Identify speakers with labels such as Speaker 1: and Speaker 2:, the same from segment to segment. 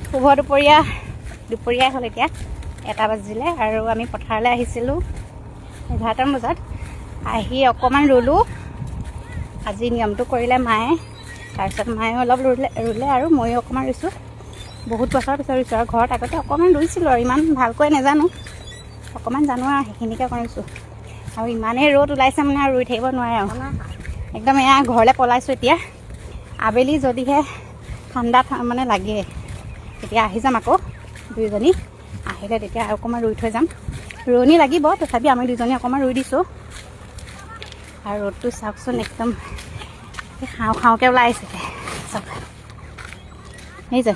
Speaker 1: শুভ দুপৰীয়া হ'ল এতিয়া 1 বাজিলে আৰু আমি পথাৰলৈ আহিছিলোঁ 11 বজাত আহি অকণমান ৰুলোঁ আজি নিয়মটো কৰিলে মায়ে তাৰপিছত মায়ে অলপ ৰুলে আৰু ময়ো অকণমান ৰুইছোঁ বহুত বছৰ পিছত ৰুইছোঁ আৰু ঘৰত আগতে অকণমান ৰুইছিলোঁ আৰু ইমান ভালকৈ নাজানো অকণমান জানো আৰু সেইখিনিকে কৰিছোঁ আৰু ইমানেই ৰ'দ ওলাইছে মানে আৰু ৰুই থাকিব নোৱাৰে আৰু একদম এয়া ঘৰলৈ পলাইছোঁ এতিয়া আবেলি যদিহে ঠাণ্ডা মানে লাগে তেতিয়া আহি যাম আকৌ দুইজনী আহিলে তেতিয়া অকণমান ৰুই থৈ যাম ৰোৱনী লাগিব তথাপি আমি দুজনী অকণমান ৰুই দিছোঁ আৰু ৰ'দটো চাওকচোন একদম খাওঁকৈ ওলাই আহিছে চব সেই যে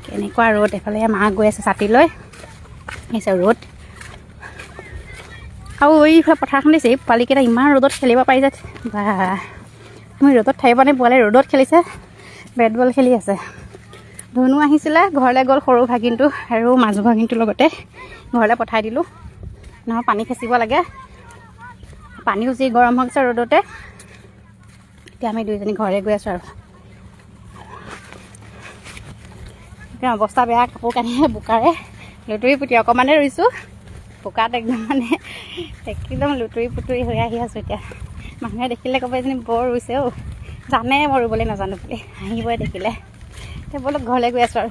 Speaker 1: কেনেকুৱা ৰ'দ এফালে মা গৈ আছে ছাতি লৈ আহিছে ৰ'দ আৰু এইফালে পথাৰখন দিছে এই পোৱালিকেইটা ইমান ৰ'দত খেলিব পাৰিছে বা তুমি ৰ'দত থাকিব নে পোৱালি ৰ'দত খেলিছে বেট বল খেলি আছে ধুনু আহিছিলে ঘৰলৈ গ'ল সৰু ভাগিনটো আৰু মাজু ভাগিনটোৰ লগতে ঘৰলৈ পঠাই দিলোঁ নহয় পানী খেচিব লাগে পানীও যি গৰম হৈছে ৰ'দতে এতিয়া আমি দুইজনী ঘৰে গৈ আছোঁ আৰু এতিয়া অৱস্থা বেয়া কাপোৰ কানি বোকাৰে লুতুৰি পুতুৰি অকণমানে ৰুইছোঁ বোকাত একদম মানে একদম লুতুৰি পুতুৰি হৈ আহি আছোঁ এতিয়া মানুহে দেখিলে ক'ব এজনী বৰ ৰুইছে জানে মই ৰুবলৈ নাজানো বুলি হাঁহিবই দেখিলে এতিয়া বোলো ঘৰলৈ গৈ আছোঁ আৰু